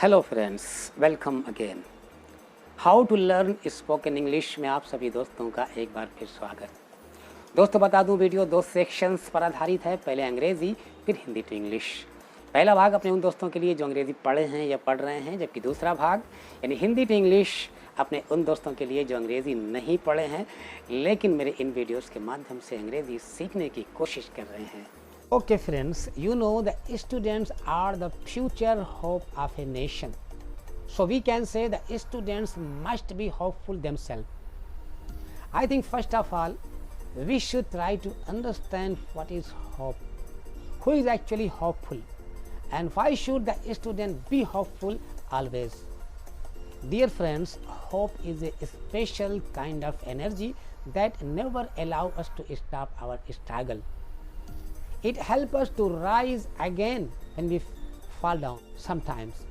Hello friends, welcome again. How to learn spoken English में आप सभी दोस्तों का एक बार फिर स्वागत। दोस्तों बता दूं, वीडियो दो सेक्शंस पर आधारित है, पहले अंग्रेज़ी फिर हिंदी टू इंग्लिश। पहला भाग अपने उन दोस्तों के लिए जो अंग्रेज़ी पढ़े हैं या पढ़ रहे हैं, जबकि दूसरा भाग यानी हिंदी टू इंग्लिश अपने उन दोस्तों के लिए जो अंग्रेज़ी नहीं पढ़े हैं लेकिन मेरे इन वीडियोज़ के माध्यम से अंग्रेज़ी सीखने की कोशिश कर रहे हैं। Okay friends, you know the students are the future hope of a nation. So we can say the students must be hopeful themselves. I think first of all, we should try to understand what is hope. Who is actually hopeful? And why should the student be hopeful always? Dear friends, hope is a special kind of energy that never allow us to stop our struggle. It helps us to rise again when we fall down sometimes.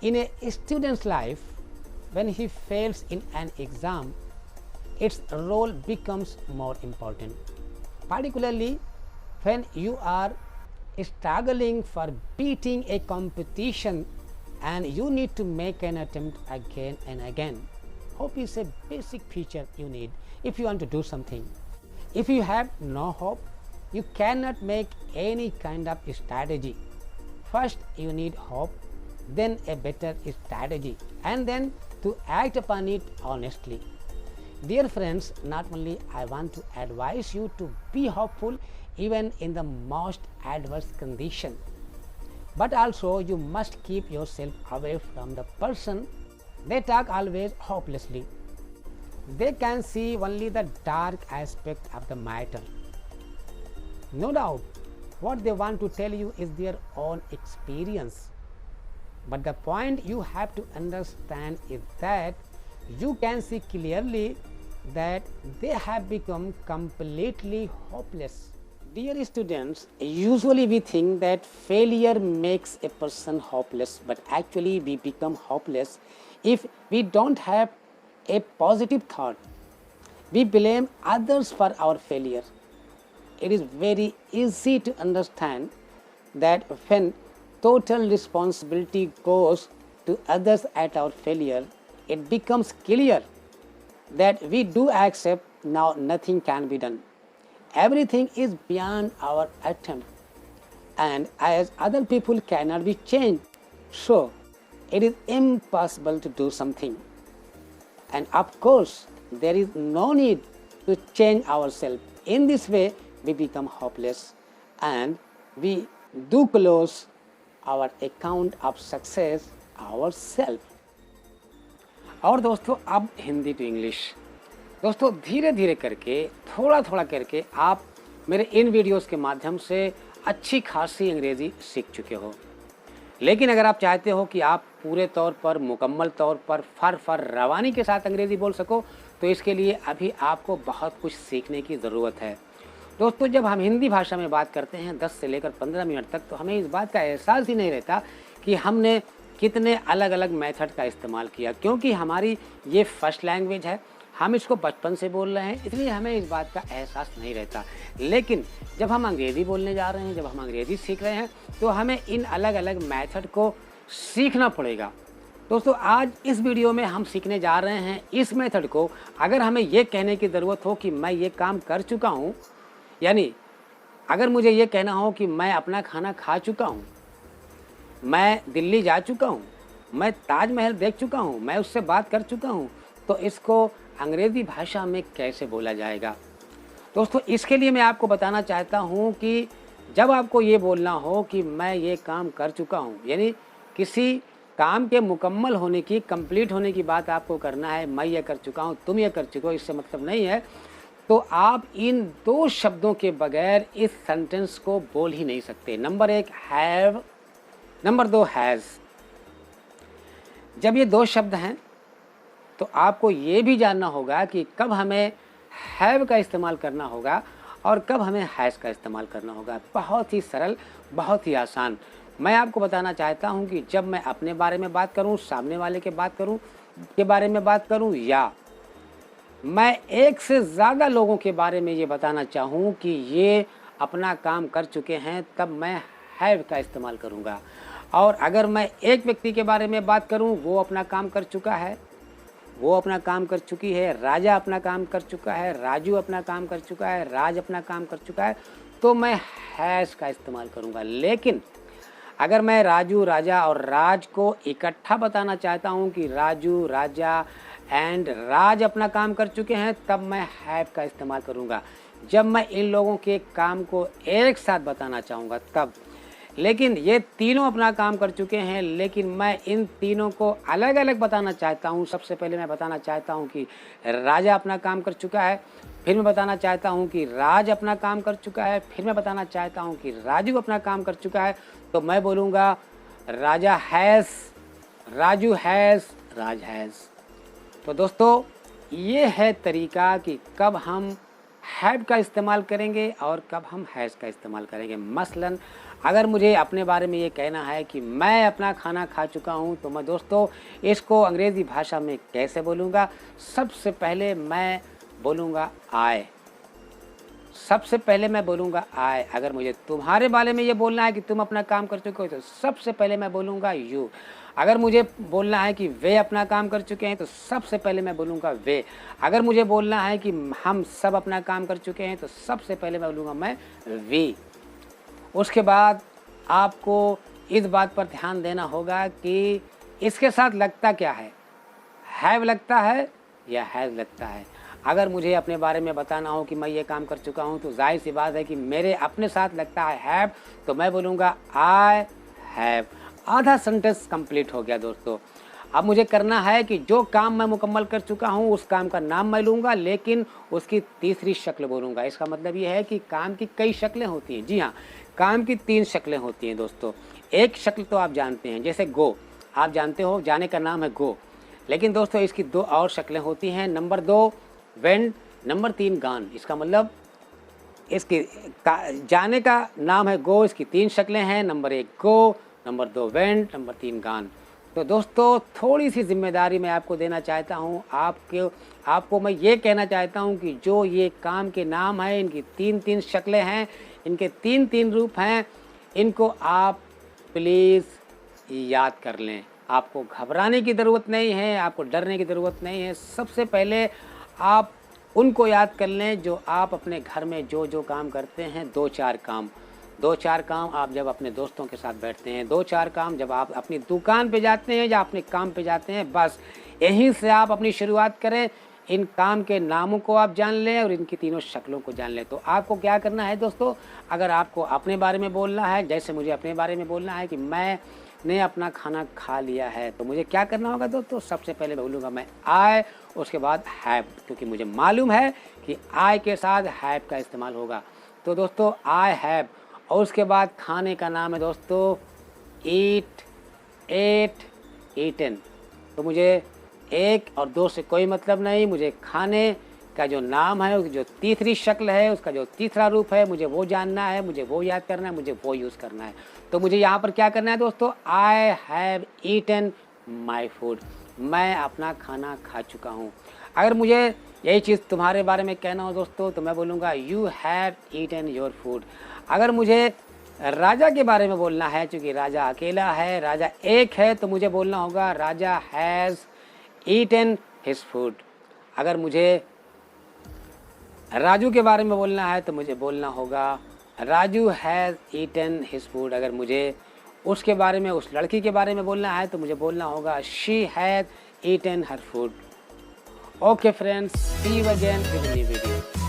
In a student's life, when he fails in an exam, its role becomes more important. Particularly when you are struggling for beating a competition and you need to make an attempt again and again. Hope is a basic feature you need if you want to do something. If you have no hope, you cannot make any kind of strategy. First you need hope, then a better strategy, and then to act upon it honestly. Dear friends, not only I want to advise you to be hopeful even in the most adverse condition, but also you must keep yourself away from the person they talk always hopelessly. They can see only the dark aspect of the matter. No doubt, what they want to tell you is their own experience. But the point you have to understand is that you can see clearly that they have become completely hopeless. Dear students, usually we think that failure makes a person hopeless, but actually we become hopeless if we don't have a positive thought. We blame others for our failure. It is very easy to understand that when total responsibility goes to others at our failure, it becomes clear that we do accept now nothing can be done. Everything is beyond our attempt, and as other people cannot be changed, so it is impossible to do something. And of course, there is no need to change ourselves. In this way, we become hopeless and we do close our account of success ourselves. और दोस्तों, अब Hindi to English. दोस्तों धीरे धीरे करके, थोड़ा थोड़ा करके आप मेरे इन वीडियोस के माध्यम से अच्छी खासी अंग्रेज़ी सीख चुके हो। लेकिन अगर आप चाहते हो कि आप पूरे तौर पर, मुकम्मल तौर पर, फर रवानी के साथ अंग्रेज़ी बोल सको, तो इसके लिए अभी आपको बहुत कुछ सीखने की ज़रूरत है। दोस्तों जब हम हिंदी भाषा में बात करते हैं 10 से लेकर 15 मिनट तक, तो हमें इस बात का एहसास ही नहीं रहता कि हमने कितने अलग अलग मेथड का इस्तेमाल किया, क्योंकि हमारी ये फर्स्ट लैंग्वेज है, हम इसको बचपन से बोल रहे हैं, इसलिए हमें इस बात का एहसास नहीं रहता। लेकिन जब हम अंग्रेज़ी बोलने जा रहे हैं, जब हम अंग्रेज़ी सीख रहे हैं, तो हमें इन अलग अलग मेथड को सीखना पड़ेगा। दोस्तों आज इस वीडियो में हम सीखने जा रहे हैं इस मेथड को। अगर हमें ये कहने की ज़रूरत हो कि मैं ये काम कर चुका हूँ, यानी अगर मुझे ये कहना हो कि मैं अपना खाना खा चुका हूँ, मैं दिल्ली जा चुका हूँ, मैं ताजमहल देख चुका हूँ, मैं उससे बात कर चुका हूँ, तो इसको अंग्रेज़ी भाषा में कैसे बोला जाएगा। दोस्तों इसके लिए मैं आपको बताना चाहता हूँ कि जब आपको ये बोलना हो कि मैं ये काम कर चुका हूँ, यानी किसी काम के मुकम्मल होने की, कंप्लीट होने की बात आपको करना है, मैं ये कर चुका हूँ, तुम ये कर चुके हो, इससे मतलब नहीं है, तो आप इन दो शब्दों के बगैर इस सेंटेंस को बोल ही नहीं सकते। Number 1 have, number 2 has. जब ये दो शब्द हैं तो आपको ये भी जानना होगा कि कब हमें हैव का इस्तेमाल करना होगा और कब हमें हैज़ का इस्तेमाल करना होगा। बहुत ही सरल, बहुत ही आसान। मैं आपको बताना चाहता हूँ कि जब मैं अपने बारे में बात करूँ, सामने वाले के बारे में बात करूँ, या मैं एक से ज़्यादा लोगों के बारे में ये बताना चाहूँ कि ये अपना काम कर चुके हैं, तब मैं हैव का इस्तेमाल करूँगा। और अगर मैं एक व्यक्ति के बारे में बात करूं, वो अपना काम कर चुका है, वो अपना काम कर चुकी है, राजा अपना काम कर चुका है, राजू अपना काम कर चुका है, राज अपना काम कर चुका है, तो मैं हैज़ का इस्तेमाल करूँगा। लेकिन अगर मैं राजू, राजा और राज को इकट्ठा बताना चाहता हूँ कि राजू, राजा एंड राज अपना काम कर चुके हैं, तब मैं हैव का इस्तेमाल करूँगा। जब मैं इन लोगों के काम को एक साथ बताना चाहूँगा तब। लेकिन ये तीनों अपना काम कर चुके हैं, लेकिन मैं इन तीनों को अलग अलग बताना चाहता हूँ। सबसे पहले मैं बताना चाहता हूँ कि राजा अपना काम कर चुका है, फिर मैं बताना चाहता हूँ कि राज अपना काम कर चुका है, फिर मैं बताना चाहता हूँ कि राजू अपना काम कर चुका है। तो मैं बोलूँगा Raja has, Raju has, Raj has. तो दोस्तों ये है तरीका कि कब हम हैव का इस्तेमाल करेंगे और कब हम हैज़ का इस्तेमाल करेंगे। मसलन अगर मुझे अपने बारे में ये कहना है कि मैं अपना खाना खा चुका हूँ, तो मैं दोस्तों इसको अंग्रेज़ी भाषा में कैसे बोलूँगा? सबसे पहले मैं बोलूँगा आए। सबसे पहले मैं बोलूँगा आए। अगर मुझे तुम्हारे बारे में ये बोलना है कि तुम अपना काम कर चुके हो, तो सबसे पहले मैं बोलूँगा यू। अगर मुझे बोलना है कि वे अपना काम कर चुके हैं, तो सबसे पहले मैं बोलूँगा वे। अगर मुझे बोलना है कि हम सब अपना काम कर चुके हैं, तो सबसे पहले मैं बोलूँगा मैं वी। उसके बाद आपको इस बात पर ध्यान देना होगा कि इसके साथ लगता क्या है, हैव लगता है या हैज़ लगता है। अगर मुझे अपने बारे में बताना हो कि मैं ये काम कर चुका हूँ, तो जाहिर सी बात है कि मेरे अपने साथ लगता है हैव, तो मैं बोलूँगा आई हैव। आधा सेंटेंस कंप्लीट हो गया दोस्तों। अब मुझे करना है कि जो काम मैं मुकम्मल कर चुका हूँ उस काम का नाम मैं लूँगा, लेकिन उसकी तीसरी शक्ल बोलूँगा। इसका मतलब ये है कि काम की कई शक्लें होती हैं। जी हाँ, काम की 3 शक्लें होती हैं दोस्तों। एक शक्ल तो आप जानते हैं, जैसे गो, आप जानते हो जाने का नाम है गो। लेकिन दोस्तों इसकी 2 और शक्लें होती हैं। नंबर 2 वेंट, नंबर 3 गान। इसका मतलब इसकी जाने का नाम है गो, इसकी 3 शक्लें हैं। नंबर 1 गो, नंबर 2 वेंट, नंबर 3 गान। तो दोस्तों थोड़ी सी जिम्मेदारी मैं आपको देना चाहता हूँ। आपको मैं ये कहना चाहता हूँ कि जो ये काम के नाम हैं, इनकी 3-3 शक्लें हैं, इनके 3-3 रूप हैं, इनको आप प्लीज़ याद कर लें। आपको घबराने की ज़रूरत नहीं है, आपको डरने की ज़रूरत नहीं है। सबसे पहले आप उनको याद कर लें जो आप अपने घर में जो काम करते हैं। 2-4 काम आप जब अपने दोस्तों के साथ बैठते हैं, 2-4 काम जब आप अपनी दुकान पे जाते हैं या अपने काम पे जाते हैं, बस यहीं से आप अपनी शुरुआत करें। इन काम के नामों को आप जान लें और इनकी तीनों शक्लों को जान लें। तो आपको क्या करना है दोस्तों, अगर आपको अपने बारे में बोलना है, जैसे मुझे अपने बारे में बोलना है कि मैंने अपना खाना खा लिया है, तो मुझे क्या करना होगा दोस्तों? सबसे पहले बोलूँगा मैं आई, उसके बाद हैव, क्योंकि मुझे मालूम है कि आई के साथ हैव का इस्तेमाल होगा। तो दोस्तों आई हैव, और उसके बाद खाने का नाम है दोस्तों ईट, एट, ईटन। तो मुझे 1 और 2 से कोई मतलब नहीं, मुझे खाने का जो नाम है, उसकी जो तीसरी शक्ल है, उसका जो तीसरा रूप है, मुझे वो जानना है, मुझे वो याद करना है, मुझे वो यूज़ करना है। तो मुझे यहाँ पर क्या करना है दोस्तों? I have eaten my food. मैं अपना खाना खा चुका हूँ। अगर मुझे यही चीज़ तुम्हारे बारे में कहना हो दोस्तों, तो मैं बोलूँगा you have eaten your food. अगर मुझे राजा के बारे में बोलना है, क्योंकि राजा अकेला है, राजा एक है, तो मुझे बोलना होगा राजा हैज़ ईटन हिज फूड। अगर मुझे राजू के बारे में बोलना है, तो मुझे बोलना होगा Raju has eaten his food. अगर मुझे उसके बारे में, उस लड़की के बारे में बोलना है, तो मुझे बोलना होगा she has eaten her food. Okay friends, see you again with new video.